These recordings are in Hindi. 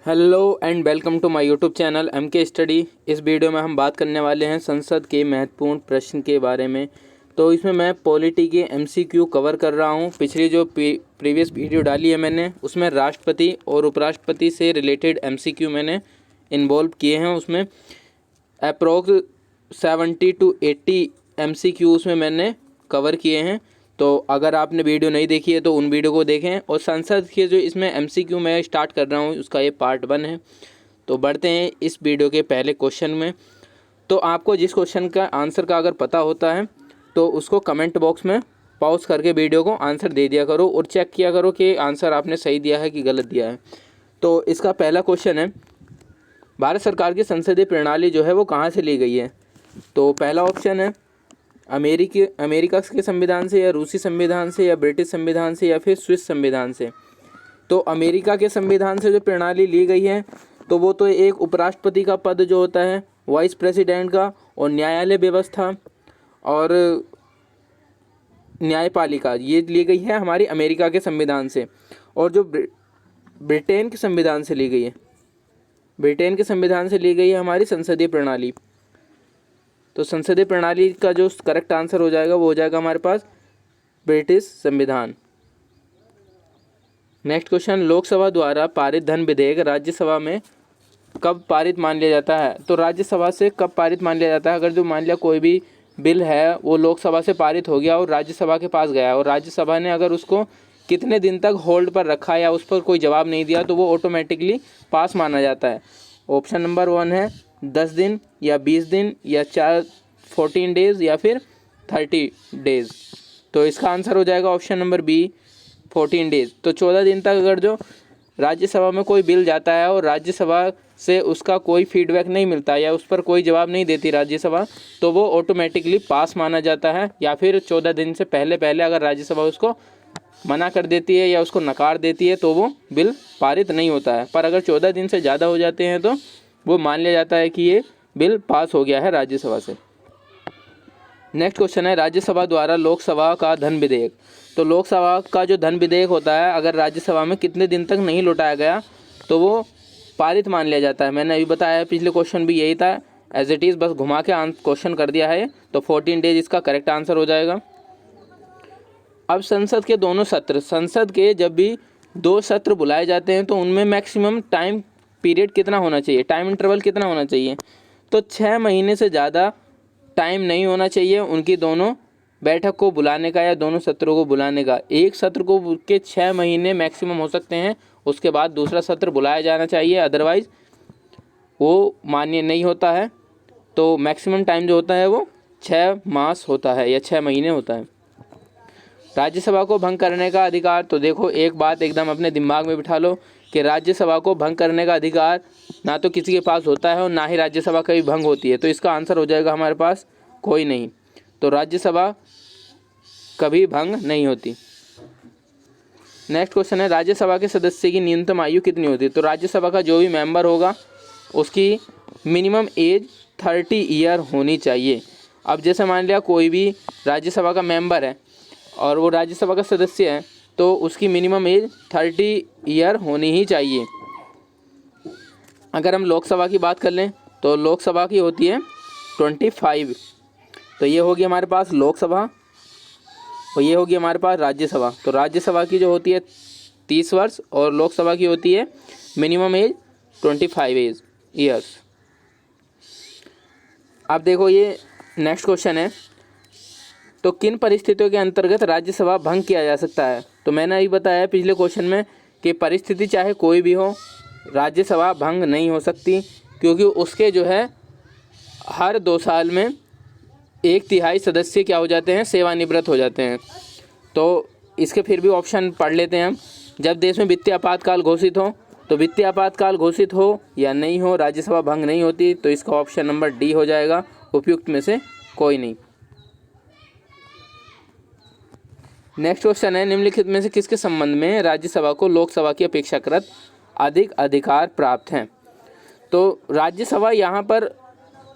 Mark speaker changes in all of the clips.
Speaker 1: Hello and welcome to my YouTube channel M K study. इस वीडियो में हम बात करने वाले हैं संसद के महत्वपूर्ण प्रश्न के बारे में। तो इसमें मैं पॉलिटी के एमसीक्यू कवर कर रहा हूं। पिछली जो प्रीवियस वीडियो डाली है मैंने, उसमें राष्ट्रपति और उपराष्ट्रपति से रिलेटेड एमसीक्यू मैंने इन्वॉल्व किए हैं। उसमें अप्रोक्स 70 to 80 एमसीक्यू उसमें मैंने कवर किए हैं। तो अगर आपने वीडियो नहीं देखी है तो उन वीडियो को देखें। और संसद के जो इसमें एमसीक्यू मैं स्टार्ट कर रहा हूँ, उसका ये पार्ट 1 है। तो बढ़ते हैं इस वीडियो के पहले क्वेश्चन में। तो आपको जिस क्वेश्चन का आंसर का अगर पता होता है तो उसको कमेंट बॉक्स में पॉज करके वीडियो को आंसर दे दिया करो और चेक किया करो कि आंसर आपने सही दिया है कि गलत दिया है। तो इसका पहला क्वेश्चन है, भारत सरकार की संसदीय प्रणाली जो है वो कहाँ से ली गई है। तो पहला ऑप्शन है अमेरिका के संविधान से, या रूसी संविधान से, या ब्रिटिश संविधान से, या फिर स्विस संविधान से। तो अमेरिका के संविधान से जो प्रणाली ली गई है तो वो तो एक उपराष्ट्रपति का पद जो होता है, वाइस प्रेसिडेंट का, और न्यायालय व्यवस्था और न्यायपालिका, ये ली गई है हमारी अमेरिका के संविधान से। और जो ब्रिटेन के संविधान से ली गई है, ब्रिटेन के संविधान से ली गई है हमारी संसदीय प्रणाली। तो संसदीय प्रणाली का जो करेक्ट आंसर हो जाएगा वो हो जाएगा हमारे पास ब्रिटिश संविधान। नेक्स्ट क्वेश्चन, लोकसभा द्वारा पारित धन विधेयक राज्यसभा में कब पारित मान लिया जाता है। तो राज्यसभा से कब पारित मान लिया जाता है, अगर जो मान लिया कोई भी बिल है वो लोकसभा से पारित हो गया और राज्यसभा के पास गया और राज्यसभा ने अगर उसको कितने दिन तक होल्ड पर रखा या उस पर कोई जवाब नहीं दिया तो वो ऑटोमेटिकली पास माना जाता है। ऑप्शन नंबर 1 है 10 दिन या 20 दिन या 14 डेज या फिर 30 डेज। तो इसका आंसर हो जाएगा ऑप्शन नंबर बी 14 डेज। तो 14 दिन तक अगर जो राज्यसभा में कोई बिल जाता है और राज्यसभा से उसका कोई फीडबैक नहीं मिलता या उस पर कोई जवाब नहीं देती राज्यसभा, तो वो ऑटोमेटिकली पास माना जाता है। या फिर 14 दिन से पहले अगर राज्यसभा उसको मना कर देती है या उसको नकार देती है तो वो बिल पारित नहीं होता है। पर अगर 14 दिन से ज़्यादा हो जाते हैं तो वो मान लिया जाता है कि ये बिल पास हो गया है राज्यसभा से। नेक्स्ट क्वेश्चन है, राज्यसभा द्वारा लोकसभा का धन विधेयक। तो लोकसभा का जो धन विधेयक होता है, अगर राज्यसभा में कितने दिन तक नहीं लौटाया गया तो वो पारित मान लिया जाता है। मैंने अभी बताया है, पिछले क्वेश्चन भी यही था, एज इट इज़ बस घुमा के क्वेश्चन कर दिया है। तो 14 डेज इसका करेक्ट आंसर हो जाएगा। अब संसद के दोनों सत्र, संसद के जब भी 2 सत्र बुलाए जाते हैं तो उनमें मैक्सिमम टाइम पीरियड कितना होना चाहिए, टाइम इंटरवल कितना होना चाहिए। तो 6 महीने से ज़्यादा टाइम नहीं होना चाहिए उनकी दोनों बैठक को बुलाने का या दोनों सत्रों को बुलाने का। एक सत्र को के 6 महीने मैक्सिमम हो सकते हैं, उसके बाद दूसरा सत्र बुलाया जाना चाहिए, अदरवाइज़ वो मान्य नहीं होता है। तो मैक्सिमम टाइम जो होता है वो 6 मास होता है या 6 महीने होता है। राज्यसभा को भंग करने का अधिकार, तो देखो एक बात एकदम अपने दिमाग में बिठा लो कि राज्यसभा को भंग करने का अधिकार ना तो किसी के पास होता है और ना ही राज्यसभा कभी भंग होती है। तो इसका आंसर हो जाएगा हमारे पास कोई नहीं। तो राज्यसभा कभी भंग नहीं होती। नेक्स्ट क्वेश्चन है, राज्यसभा के सदस्य की न्यूनतम आयु कितनी होती है। तो राज्यसभा का जो भी मेंबर होगा उसकी मिनिमम एज 30 ईयर होनी चाहिए। अब जैसे मान लिया कोई भी राज्यसभा का मेंबर है और वो राज्यसभा का सदस्य है तो उसकी मिनिमम एज 30 ईयर होनी ही चाहिए। अगर हम लोकसभा की बात कर लें तो लोकसभा की होती है 25। तो ये होगी हमारे पास लोकसभा और ये होगी हमारे पास राज्यसभा। तो राज्यसभा की जो होती है 30 वर्ष और लोकसभा की होती है मिनिमम एज 25 ईयर्स। अब देखो ये नेक्स्ट क्वेश्चन है, तो किन परिस्थितियों के अंतर्गत राज्यसभा भंग किया जा सकता है। तो मैंने अभी बताया पिछले क्वेश्चन में कि परिस्थिति चाहे कोई भी हो, राज्यसभा भंग नहीं हो सकती, क्योंकि उसके जो है हर 2 साल में 1/3 सदस्य क्या हो जाते हैं, सेवानिवृत्त हो जाते हैं। तो इसके फिर भी ऑप्शन पढ़ लेते हैं हम। जब देश में वित्तीय आपातकाल घोषित हो, तो वित्तीय आपातकाल घोषित हो या नहीं हो, राज्यसभा भंग नहीं होती। तो इसका ऑप्शन नंबर डी हो जाएगा, उपयुक्त में से कोई नहीं। नेक्स्ट क्वेश्चन है, निम्नलिखित में से किसके संबंध में राज्यसभा को लोकसभा की अपेक्षाकृत अधिक अधिकार प्राप्त हैं। तो राज्यसभा यहाँ पर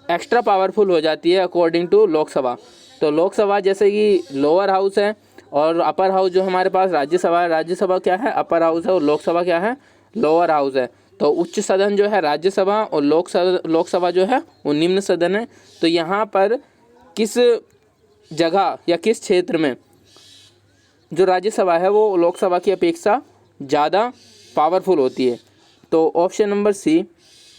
Speaker 1: एक्स्ट्रा पावरफुल हो जाती है अकॉर्डिंग टू लोकसभा। तो लोकसभा जैसे कि लोअर हाउस है और अपर हाउस जो हमारे पास राज्यसभा है, राज्यसभा क्या है, अपर हाउस है, और लोकसभा क्या है, लोअर हाउस है। तो उच्च सदन जो है राज्यसभा और लोकसभा जो है वो निम्न सदन है। तो यहाँ पर किस जगह या किस क्षेत्र में जो राज्यसभा है वो लोकसभा की अपेक्षा ज़्यादा पावरफुल होती है? तो ऑप्शन नंबर सी,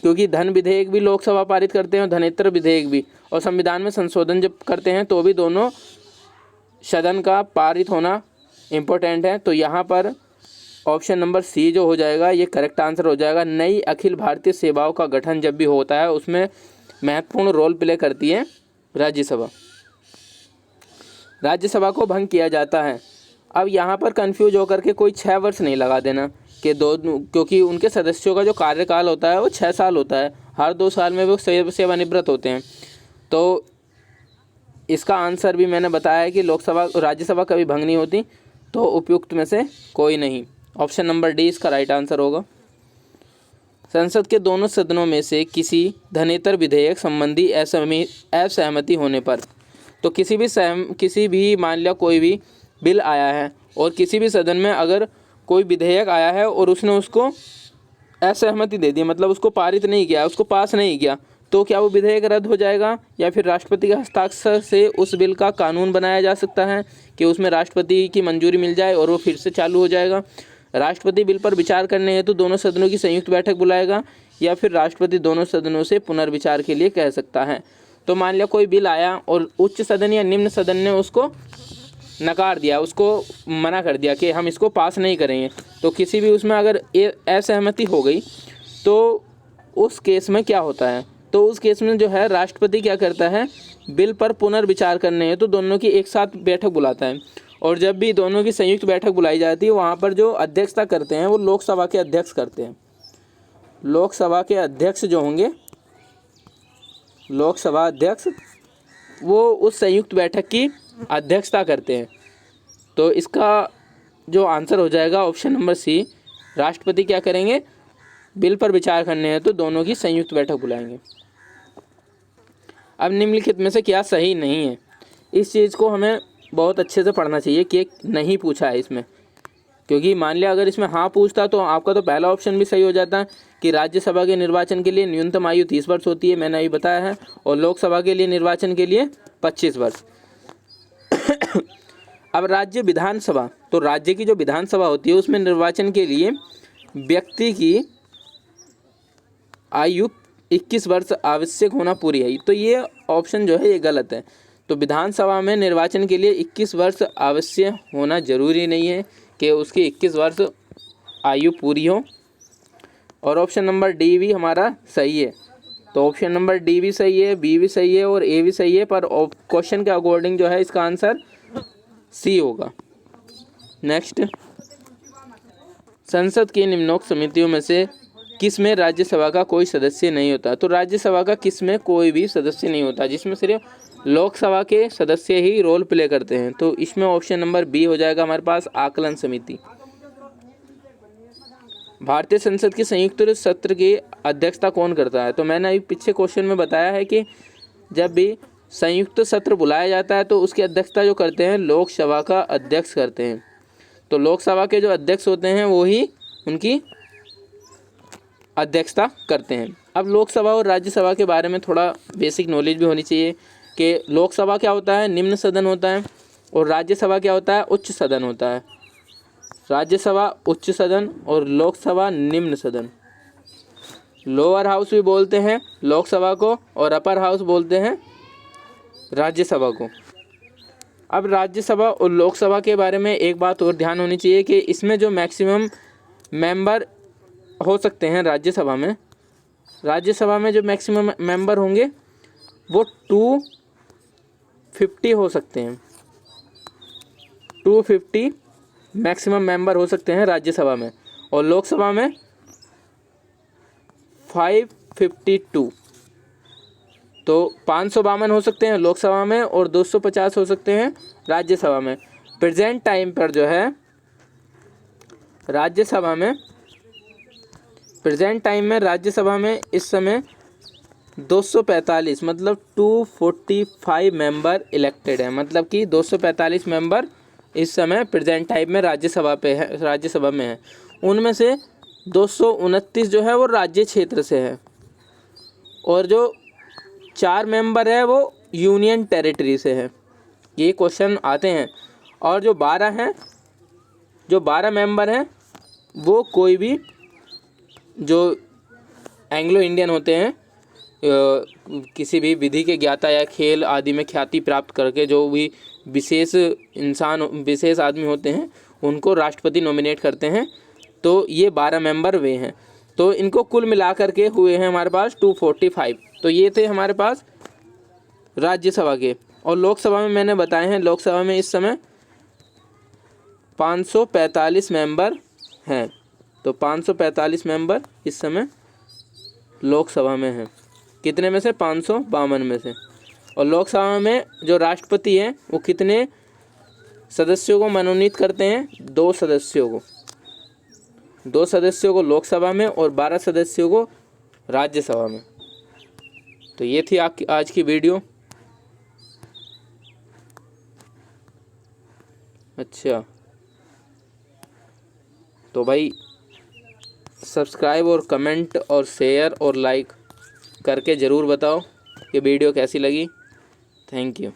Speaker 1: क्योंकि धन विधेयक भी लोकसभा पारित करते हैं और धनेतर विधेयक भी, और संविधान में संशोधन जब करते हैं तो भी दोनों सदन का पारित होना इम्पोर्टेंट है। तो यहाँ पर ऑप्शन नंबर सी जो हो जाएगा ये करेक्ट आंसर हो जाएगा। नई अखिल भारतीय सेवाओं का गठन जब भी होता है उसमें महत्वपूर्ण रोल प्ले करती है राज्यसभा। राज्यसभा को भंग किया जाता है। अब यहाँ पर कंफ्यूज होकर के कोई 6 वर्ष नहीं लगा देना कि क्योंकि उनके सदस्यों का जो कार्यकाल होता है वो 6 साल होता है, हर 2 साल में वो सेवानिवृत्त होते हैं। तो इसका आंसर भी मैंने बताया है कि राज्यसभा कभी भंग नहीं होती, तो उपयुक्त में से कोई नहीं। ऑप्शन नंबर डी इसका राइट आंसर होगा। संसद के दोनों सदनों में से किसी धनेतर विधेयक संबंधी असहमति होने पर, तो किसी भी मान लिया कोई भी बिल आया है और किसी भी सदन में अगर कोई विधेयक आया है और उसने उसको असहमति दे दी, मतलब उसको पारित नहीं किया, उसको पास नहीं किया, तो क्या वो विधेयक रद्द हो जाएगा या फिर राष्ट्रपति के हस्ताक्षर से उस बिल का कानून बनाया जा सकता है कि उसमें राष्ट्रपति की मंजूरी मिल जाए और वो फिर से चालू हो जाएगा। राष्ट्रपति बिल पर विचार करने हेतु दोनों सदनों की संयुक्त बैठक बुलाएगा या फिर राष्ट्रपति दोनों सदनों से पुनर्विचार के लिए कह सकता है। तो मान लिया कोई बिल आया और उच्च सदन या निम्न सदन ने उसको नकार दिया, उसको मना कर दिया कि हम इसको पास नहीं करेंगे, तो किसी भी उसमें अगर असहमति हो गई तो उस केस में क्या होता है? तो उस केस में जो है राष्ट्रपति क्या करता है, बिल पर पुनर्विचार करने हैं तो दोनों की एक साथ बैठक बुलाता है, और जब भी दोनों की संयुक्त बैठक बुलाई जाती है वहाँ पर जो अध्यक्षता करते हैं वो लोकसभा के अध्यक्ष करते हैं। लोकसभा के अध्यक्ष जो होंगे, लोकसभा अध्यक्ष, वो उस संयुक्त बैठक की अध्यक्षता करते हैं। तो इसका जो आंसर हो जाएगा ऑप्शन नंबर सी, राष्ट्रपति क्या करेंगे, बिल पर विचार करने हैं तो दोनों की संयुक्त बैठक बुलाएंगे। अब निम्नलिखित में से क्या सही नहीं है? इस चीज़ को हमें बहुत अच्छे से पढ़ना चाहिए कि नहीं पूछा है इसमें, क्योंकि मान लिया अगर इसमें हाँ पूछता तो आपका तो पहला ऑप्शन भी सही हो जाता कि राज्यसभा के निर्वाचन के लिए न्यूनतम आयु 30 वर्ष होती है, मैंने अभी बताया है, और लोकसभा के लिए निर्वाचन के लिए 25 वर्ष। अब राज्य विधानसभा, तो राज्य की जो विधानसभा होती है उसमें निर्वाचन के लिए व्यक्ति की आयु 21 वर्ष आवश्यक होना पूरी है। तो ये ऑप्शन जो है ये गलत है। तो विधानसभा में निर्वाचन के लिए 21 वर्ष आवश्यक होना जरूरी नहीं है कि उसकी 21 वर्ष आयु पूरी हो, और ऑप्शन नंबर डी भी हमारा सही है। तो ऑप्शन नंबर डी भी सही है, बी भी सही है और ए भी सही है, पर क्वेश्चन के अकॉर्डिंग जो है इसका आंसर सी होगा। नेक्स्ट, संसद की निम्नोक्त समितियों में से किस में राज्यसभा का कोई सदस्य नहीं होता? तो राज्यसभा का किस में कोई भी सदस्य नहीं होता, जिसमें सिर्फ लोकसभा के सदस्य ही रोल प्ले करते हैं। तो इसमें ऑप्शन नंबर बी हो जाएगा हमारे पास, आकलन समिति। भारतीय संसद की संयुक्त सत्र की अध्यक्षता कौन करता है? तो मैंने अभी पीछे क्वेश्चन में बताया है कि जब भी संयुक्त सत्र बुलाया जाता है तो उसकी अध्यक्षता जो करते हैं लोकसभा का अध्यक्ष करते हैं। तो लोकसभा के जो अध्यक्ष होते हैं वो ही उनकी अध्यक्षता करते हैं। अब लोकसभा और राज्यसभा के बारे में थोड़ा बेसिक नॉलेज भी होनी चाहिए कि लोकसभा क्या होता है, निम्न सदन होता है, और राज्यसभा क्या होता है, उच्च सदन होता है। राज्यसभा उच्च सदन और लोकसभा निम्न सदन। लोअर हाउस भी बोलते हैं लोकसभा को और अपर हाउस बोलते हैं राज्यसभा को। अब राज्यसभा और लोकसभा के बारे में एक बात और ध्यान होनी चाहिए कि इसमें जो मैक्सिमम मेंबर हो सकते हैं राज्यसभा में जो मैक्सिमम मेंबर होंगे वो 250 हो सकते हैं। 250 मैक्सिमम मेंबर हो सकते हैं राज्यसभा में, और लोकसभा में 552। तो 552 हो सकते हैं लोकसभा में और 250 हो सकते हैं राज्यसभा में। प्रेजेंट टाइम पर जो है राज्यसभा में इस समय 245 मतलब 245 मेंबर इलेक्टेड है, मतलब कि 245 मेंबर इस समय प्रेजेंट टाइम में राज्यसभा में है। उनमें से 229 जो है वो राज्य क्षेत्र से है, और जो 4 मेंबर है वो यूनियन टेरिटरी से है। ये क्वेश्चन आते हैं। और जो 12 मेंबर हैं वो कोई भी जो एंग्लो इंडियन होते हैं, किसी भी विधि के ज्ञाता या खेल आदि में ख्याति प्राप्त करके जो भी विशेष आदमी होते हैं उनको राष्ट्रपति नॉमिनेट करते हैं। तो ये 12 मेंबर वे हैं। तो इनको कुल मिला करके हुए हैं हमारे पास 245। तो ये थे हमारे पास राज्यसभा के। और लोकसभा में मैंने बताए हैं, लोकसभा में इस समय 545 मेंबर हैं। तो 545 मेंबर इस समय लोकसभा में हैं। कितने में से? 552 में से। और लोकसभा में जो राष्ट्रपति हैं वो कितने सदस्यों को मनोनीत करते हैं? 2 सदस्यों को। 2 सदस्यों को लोकसभा में और 12 सदस्यों को राज्यसभा में। तो ये थी आपकी आज की वीडियो। अच्छा, तो भाई सब्सक्राइब और कमेंट और शेयर और लाइक करके ज़रूर बताओ कि वीडियो कैसी लगी। Thank you.